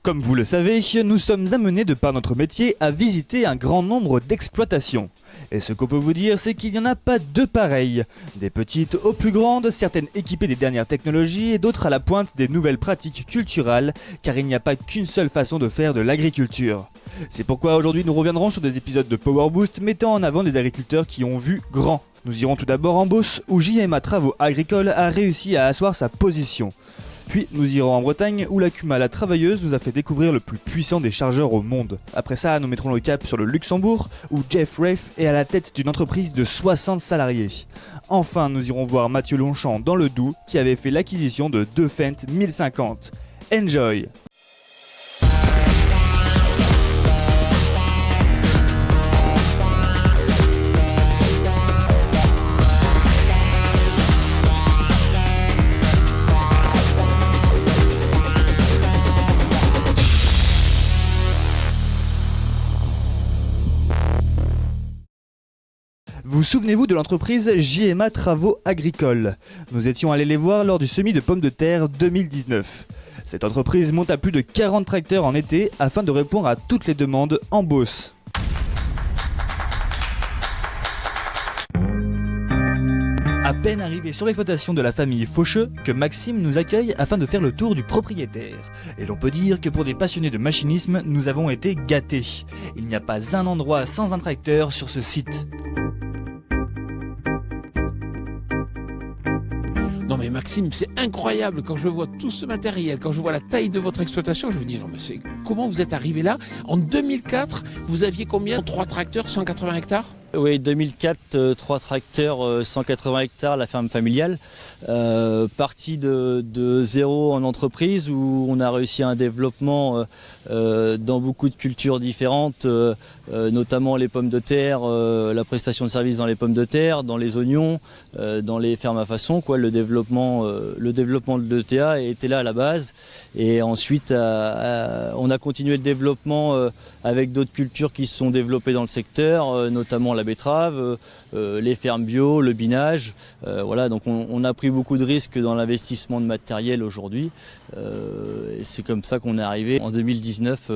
Comme vous le savez, nous sommes amenés de par notre métier à visiter un grand nombre d'exploitations. Et ce qu'on peut vous dire, c'est qu'il n'y en a pas deux pareilles. Des petites aux plus grandes, certaines équipées des dernières technologies et d'autres à la pointe des nouvelles pratiques culturelles, car il n'y a pas qu'une seule façon de faire de l'agriculture. C'est pourquoi aujourd'hui nous reviendrons sur des épisodes de Power Boost mettant en avant des agriculteurs qui ont vu grand. Nous irons tout d'abord en Beauce, où JMA Travaux Agricoles a réussi à asseoir sa position. Puis nous irons en Bretagne où la Cuma la Travailleuse nous a fait découvrir le plus puissant des chargeurs au monde. Après ça, nous mettrons le cap sur le Luxembourg où Jeff Rafe est à la tête d'une entreprise de 60 salariés. Enfin, nous irons voir Mathieu Longchamp dans le Doubs qui avait fait l'acquisition de deux Fendt 1050. Enjoy! Vous souvenez-vous de l'entreprise JMA Travaux Agricoles? Nous étions allés les voir lors du semis de pommes de terre 2019. Cette entreprise monte à plus de 40 tracteurs en été afin de répondre à toutes les demandes en Beauce. À peine arrivé sur l'exploitation de la famille Faucheux que Maxime nous accueille afin de faire le tour du propriétaire. Et l'on peut dire que pour des passionnés de machinisme, nous avons été gâtés. Il n'y a pas un endroit sans un tracteur sur ce site. Non mais Maxime, c'est incroyable quand je vois tout ce matériel, quand je vois la taille de votre exploitation, je me dis non mais c'est comment vous êtes arrivé là? En 2004, vous aviez combien? 3 tracteurs, 180 hectares? Oui, 2004, 3 tracteurs, 180 hectares, la ferme familiale. Parti de zéro en entreprise où on a réussi un développement dans beaucoup de cultures différentes, notamment les pommes de terre, la prestation de services dans les pommes de terre, dans les oignons, dans les fermes à façon. Le développement de l'ETA était là à la base. Et ensuite, on a continué le développement avec d'autres cultures qui se sont développées dans le secteur, notamment la betterave, les fermes bio, le binage. Voilà, donc on a pris beaucoup de risques dans l'investissement de matériel aujourd'hui. Et c'est comme ça qu'on est arrivé en 2019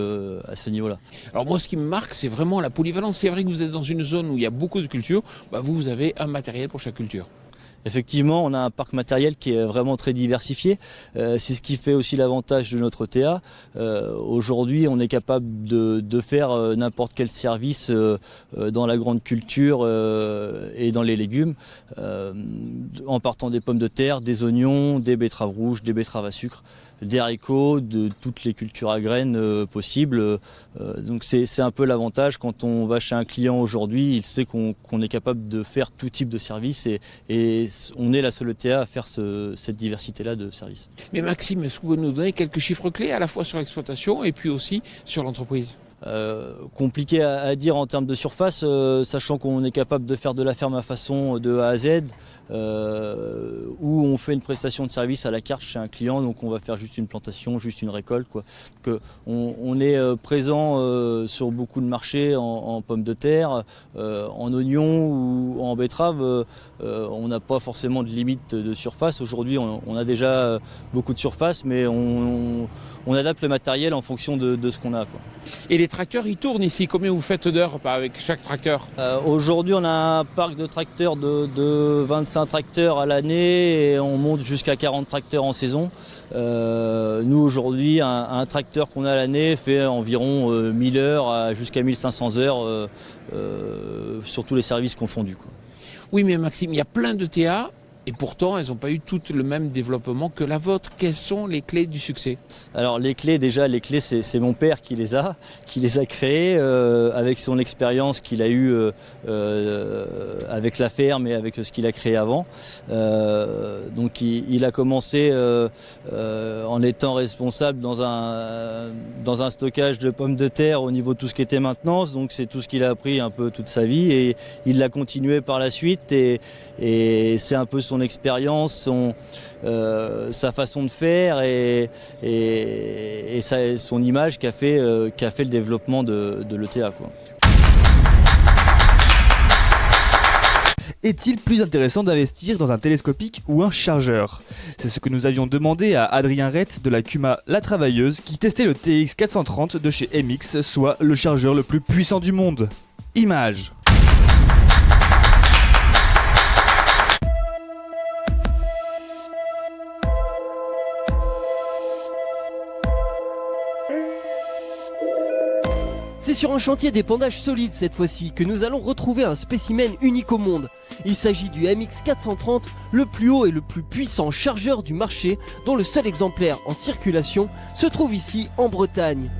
à ce niveau-là. Alors moi, ce qui me marque, c'est vraiment la polyvalence. C'est vrai que vous êtes dans une zone où il y a beaucoup de cultures. Vous avez un matériel pour chaque culture. Effectivement, on a un parc matériel qui est vraiment très diversifié. C'est ce qui fait aussi l'avantage de notre TA. Aujourd'hui, on est capable de faire n'importe quel service dans la grande culture et dans les légumes, en partant des pommes de terre, des oignons, des betteraves rouges, des betteraves à sucre, des haricots, de toutes les cultures à graines possibles. Donc c'est un peu l'avantage quand on va chez un client aujourd'hui, il sait qu'on est capable de faire tout type de service et on est la seule ETA à faire cette diversité-là de services. Mais Maxime, est-ce que vous pouvez nous donner quelques chiffres clés à la fois sur l'exploitation et puis aussi sur l'entreprise? Compliqué à dire en termes de surface, sachant qu'on est capable de faire de la ferme à façon de A à Z, où on fait une prestation de service à la carte chez un client, donc on va faire juste une plantation, juste une récolte. Donc, on est présent sur beaucoup de marchés en pommes de terre, en oignons ou en betterave. On n'a pas forcément de limite de surface. Aujourd'hui, on a déjà beaucoup de surface, mais on adapte le matériel en fonction de ce qu'on a. Et les tracteurs, ils tournent ici. Combien vous faites d'heures avec chaque tracteur? Aujourd'hui, on a un parc de tracteurs de 25 tracteurs à l'année et on monte jusqu'à 40 tracteurs en saison. Nous, aujourd'hui, un tracteur qu'on a à l'année fait environ 1000 heures jusqu'à 1500 heures sur tous les services confondus. Oui, mais Maxime, il y a plein de TA. Et pourtant, elles n'ont pas eu toutes le même développement que la vôtre. Quelles sont les clés du succès? Alors les clés, c'est mon père qui les a créées avec son expérience qu'il a eue avec la ferme et avec ce qu'il a créé avant. Donc il a commencé en étant responsable dans un stockage de pommes de terre au niveau de tout ce qui était maintenance. Donc c'est tout ce qu'il a appris un peu toute sa vie et il l'a continué par la suite et c'est un peu son expérience, sa façon de faire et son image qui a fait le développement de l'ETA. Est-il plus intéressant d'investir dans un télescopique ou un chargeur? C'est ce que nous avions demandé à Adrien Rett de la Cuma La Travailleuse qui testait le TX 430 de chez MX, soit le chargeur le plus puissant du monde. Image. C'est sur un chantier d'épandage solide cette fois-ci que nous allons retrouver un spécimen unique au monde. Il s'agit du MX 430, le plus haut et le plus puissant chargeur du marché, dont le seul exemplaire en circulation se trouve ici en Bretagne.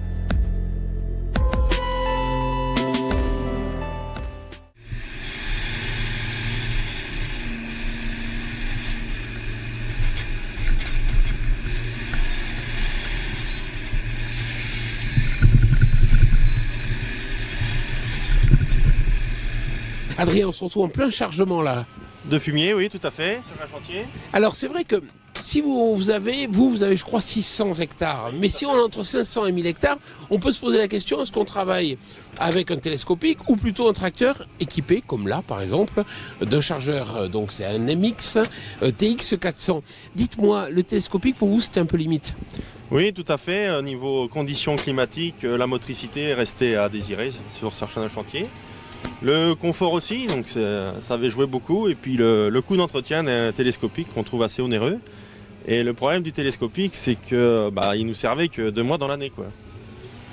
Adrien, on se retrouve en plein chargement là. De fumier, oui, tout à fait, sur un chantier. Alors c'est vrai que si vous avez je crois 600 hectares, mais si on a entre 500 et 1000 hectares, on peut se poser la question, est-ce qu'on travaille avec un télescopique ou plutôt un tracteur équipé, comme là par exemple, d'un chargeur, donc c'est un MX TX 400. Dites-moi, le télescopique pour vous c'était un peu limite? Oui, tout à fait. Au niveau conditions climatiques, la motricité est restée à désirer sur certains chantiers. Le confort aussi, donc ça avait joué beaucoup. Et puis le coût d'entretien d'un télescopique qu'on trouve assez onéreux. Et le problème du télescopique, c'est que il nous servait que 2 mois dans l'année, quoi.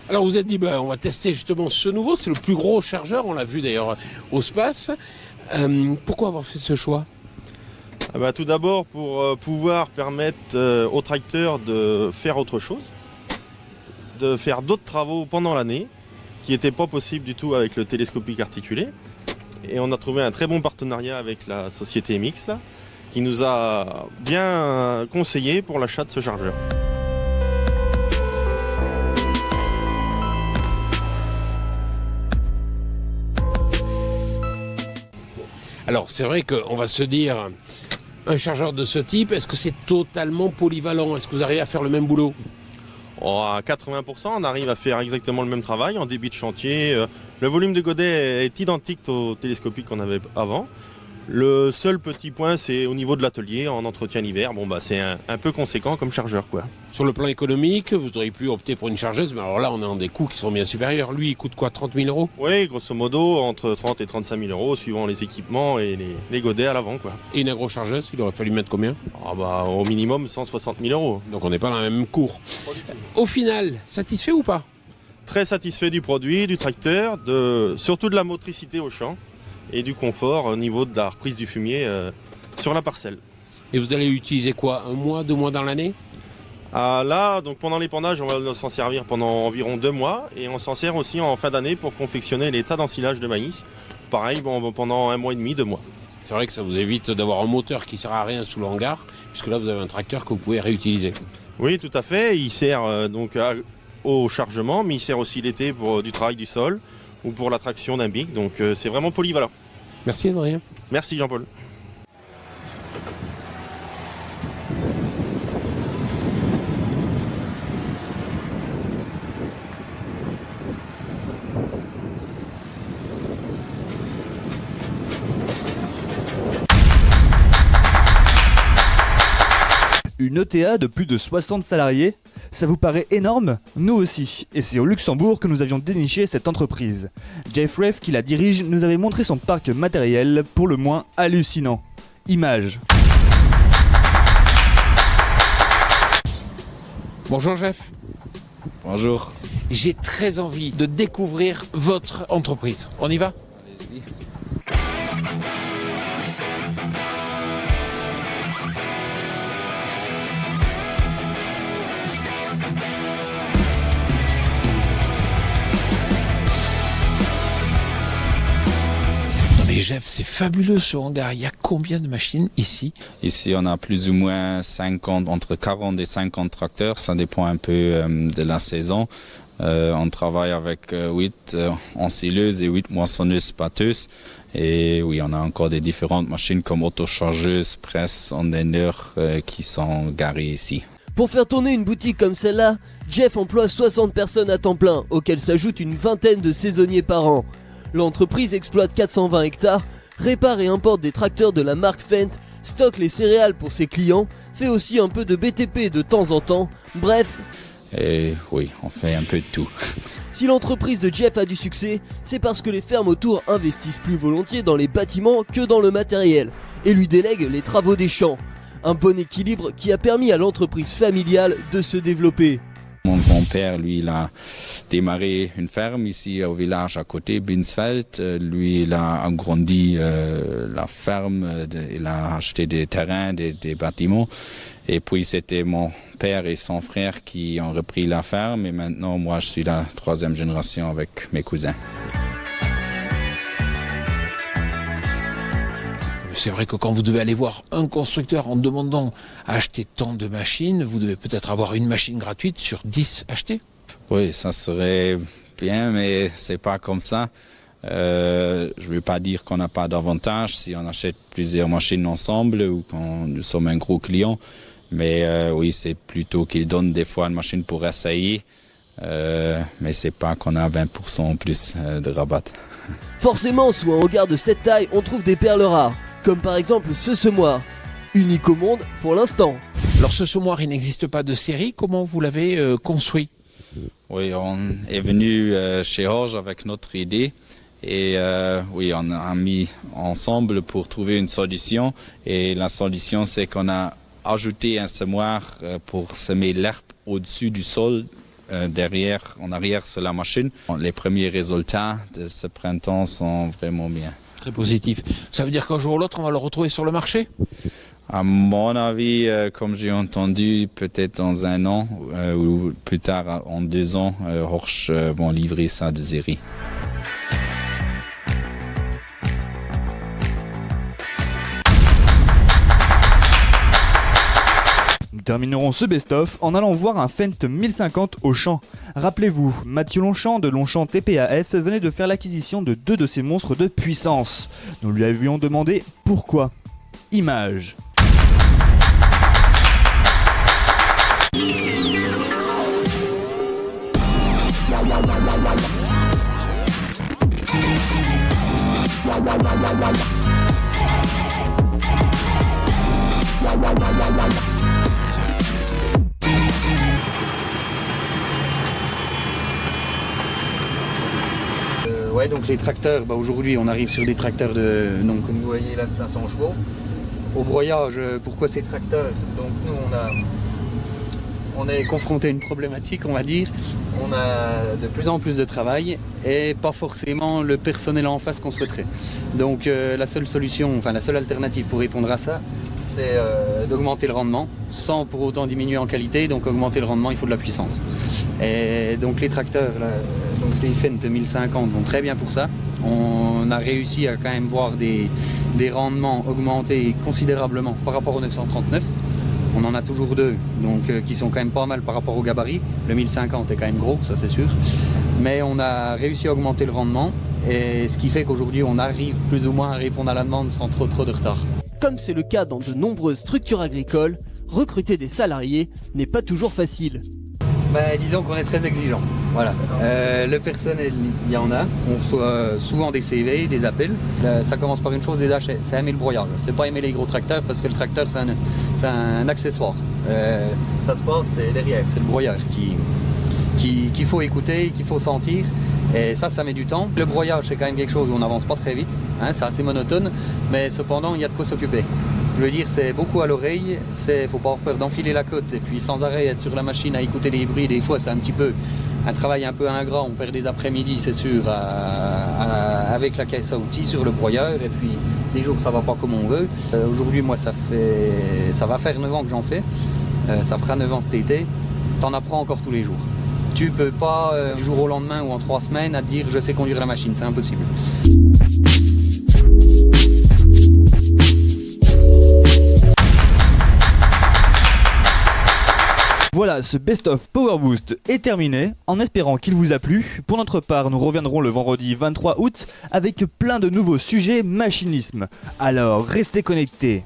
Alors vous êtes dit, on va tester justement ce nouveau, c'est le plus gros chargeur, on l'a vu d'ailleurs au space. Pourquoi avoir fait ce choix? Tout d'abord pour pouvoir permettre au tracteur de faire autre chose, de faire d'autres travaux pendant l'année, qui n'était pas possible du tout avec le télescopique articulé. Et on a trouvé un très bon partenariat avec la société MX, là, qui nous a bien conseillé pour l'achat de ce chargeur. Alors c'est vrai qu'on va se dire, un chargeur de ce type, est-ce que c'est totalement polyvalent? Est-ce que vous arrivez à faire le même boulot? À 80%, on arrive à faire exactement le même travail en débit de chantier. Le volume de godet est identique au télescopique qu'on avait avant. Le seul petit point, c'est au niveau de l'atelier, en entretien l'hiver. C'est un peu conséquent comme chargeur, quoi. Sur le plan économique, vous auriez pu opter pour une chargeuse, mais alors là, on est dans des coûts qui sont bien supérieurs. Lui, il coûte quoi, 30 000 €? Oui, grosso modo, entre 30 et 35 000 € suivant les équipements et les godets à l'avant, quoi. Et une agro-chargeuse, il aurait fallu mettre combien? Au minimum 160 000 €. Donc on n'est pas dans la même cour. Au final, satisfait ou pas? Très satisfait du produit, du tracteur, surtout de la motricité au champ et du confort au niveau de la reprise du fumier sur la parcelle. Et vous allez utiliser quoi? 1 mois, 2 mois dans l'année? Là, donc pendant l'épandage, on va s'en servir pendant environ 2 mois et on s'en sert aussi en fin d'année pour confectionner les tas d'ensilage de maïs. Pareil, pendant 1 mois et demi, 2 mois. C'est vrai que ça vous évite d'avoir un moteur qui sert à rien sous le hangar, puisque là vous avez un tracteur que vous pouvez réutiliser. Oui, tout à fait. Il sert au chargement, mais il sert aussi l'été pour du travail du sol ou pour la traction d'un bic. Donc c'est vraiment polyvalent. Merci Adrien. Merci Jean-Paul. Une ETA de plus de 60 salariés? Ça vous paraît énorme? Nous aussi, et c'est au Luxembourg que nous avions déniché cette entreprise. Jeff Reff, qui la dirige, nous avait montré son parc matériel pour le moins hallucinant. Image. Bonjour Jeff. Bonjour. J'ai très envie de découvrir votre entreprise. On y va? Allez-y. Mais Jeff, c'est fabuleux ce hangar. Il y a combien de machines ici? Ici, on a plus ou moins 50, entre 40 et 50 tracteurs. Ça dépend un peu de la saison. On travaille avec 8 ensileuses et 8 moissonneuses pâteuses. Et oui, on a encore des différentes machines comme autochargeuses, presse, endaineurs qui sont garées ici. Pour faire tourner une boutique comme celle-là, Jeff emploie 60 personnes à temps plein, auxquelles s'ajoutent une vingtaine de saisonniers par an. L'entreprise exploite 420 hectares, répare et importe des tracteurs de la marque Fendt, stocke les céréales pour ses clients, fait aussi un peu de BTP de temps en temps, bref. Et oui, on fait un peu de tout. Si l'entreprise de Jeff a du succès, c'est parce que les fermes autour investissent plus volontiers dans les bâtiments que dans le matériel et lui délèguent les travaux des champs. Un bon équilibre qui a permis à l'entreprise familiale de se développer. Mon grand-père, lui, il a démarré une ferme ici au village à côté, Binsfeld. Lui, il a agrandi la ferme, il a acheté des terrains, des bâtiments. Et puis, c'était mon père et son frère qui ont repris la ferme. Et maintenant, moi, je suis la 3e génération avec mes cousins. C'est vrai que quand vous devez aller voir un constructeur en demandant à acheter tant de machines, vous devez peut-être avoir une machine gratuite sur 10 achetées. Oui, ça serait bien, mais c'est pas comme ça. Je ne veux pas dire qu'on n'a pas d'avantage si on achète plusieurs machines ensemble ou quand nous sommes un gros client. Mais oui, c'est plutôt qu'ils donnent des fois une machine pour essayer. Mais c'est pas qu'on a 20% en plus de rabat. Forcément, sous un regard de cette taille, on trouve des perles rares, comme par exemple ce semoir, unique au monde pour l'instant. Alors ce semoir, il n'existe pas de série, comment vous l'avez construit? Oui, on est venu chez Horge avec notre idée et oui, on a mis ensemble pour trouver une solution et la solution c'est qu'on a ajouté un semoir pour semer l'herbe au-dessus du sol. En arrière sur la machine. Les premiers résultats de ce printemps sont vraiment bien. Très positif. Ça veut dire qu'un jour ou l'autre, on va le retrouver sur le marché? À mon avis, comme j'ai entendu, peut-être dans 1 an ou plus tard en 2 ans, Horsch vont livrer ça de série. Nous terminerons ce best-of en allant voir un Fendt 1050 au champ. Rappelez-vous, Mathieu Longchamp de Longchamp TPAF venait de faire l'acquisition de 2 de ces monstres de puissance. Nous lui avions demandé pourquoi. Image. Ouais, donc les tracteurs, aujourd'hui on arrive sur des tracteurs donc, comme vous voyez là de 500 chevaux. Au broyage, pourquoi ces tracteurs? Donc nous on est confronté à une problématique, on va dire. On a de plus en plus de travail et pas forcément le personnel en face qu'on souhaiterait. Donc la seule solution, enfin la seule alternative pour répondre à ça, c'est d'augmenter le rendement sans pour autant diminuer en qualité. Donc augmenter le rendement, il faut de la puissance. Et donc les tracteurs, là, donc ces Fendt 1050 vont très bien pour ça. On a réussi à quand même voir des rendements augmenter considérablement par rapport au 939. On en a toujours 2, donc qui sont quand même pas mal par rapport au gabarit. Le 1050 est quand même gros, ça c'est sûr. Mais on a réussi à augmenter le rendement, et ce qui fait qu'aujourd'hui on arrive plus ou moins à répondre à la demande sans trop de retard. Comme c'est le cas dans de nombreuses structures agricoles, recruter des salariés n'est pas toujours facile. Disons qu'on est très exigeant. Voilà. Le personnel, il y en a. On reçoit souvent des CV, des appels. Ça commence par une chose déjà, c'est aimer le broyage. C'est pas aimer les gros tracteurs parce que le tracteur c'est un accessoire. Ça se passe, c'est derrière, c'est le broyage qu'il faut écouter, qu'il faut sentir. Et ça met du temps. Le broyage, c'est quand même quelque chose où on n'avance pas très vite. C'est assez monotone, mais cependant, il y a de quoi s'occuper. Je veux dire, c'est beaucoup à l'oreille, faut pas avoir peur d'enfiler la côte et puis sans arrêt être sur la machine à écouter les bruits. Des fois, c'est un petit peu un travail un peu ingrat. On perd des après-midi, c'est sûr, avec la caisse à outils sur le broyeur. Et puis, des jours, ça va pas comme on veut. Aujourd'hui, moi, ça va faire 9 ans que j'en fais. Ça fera 9 ans cet été. T'en apprends encore tous les jours. Tu peux pas, du jour au lendemain ou en 3 semaines, à te dire je sais conduire la machine. C'est impossible. Voilà, ce best-of Power Boost est terminé, en espérant qu'il vous a plu. Pour notre part, nous reviendrons le vendredi 23 août avec plein de nouveaux sujets machinisme. Alors, restez connectés.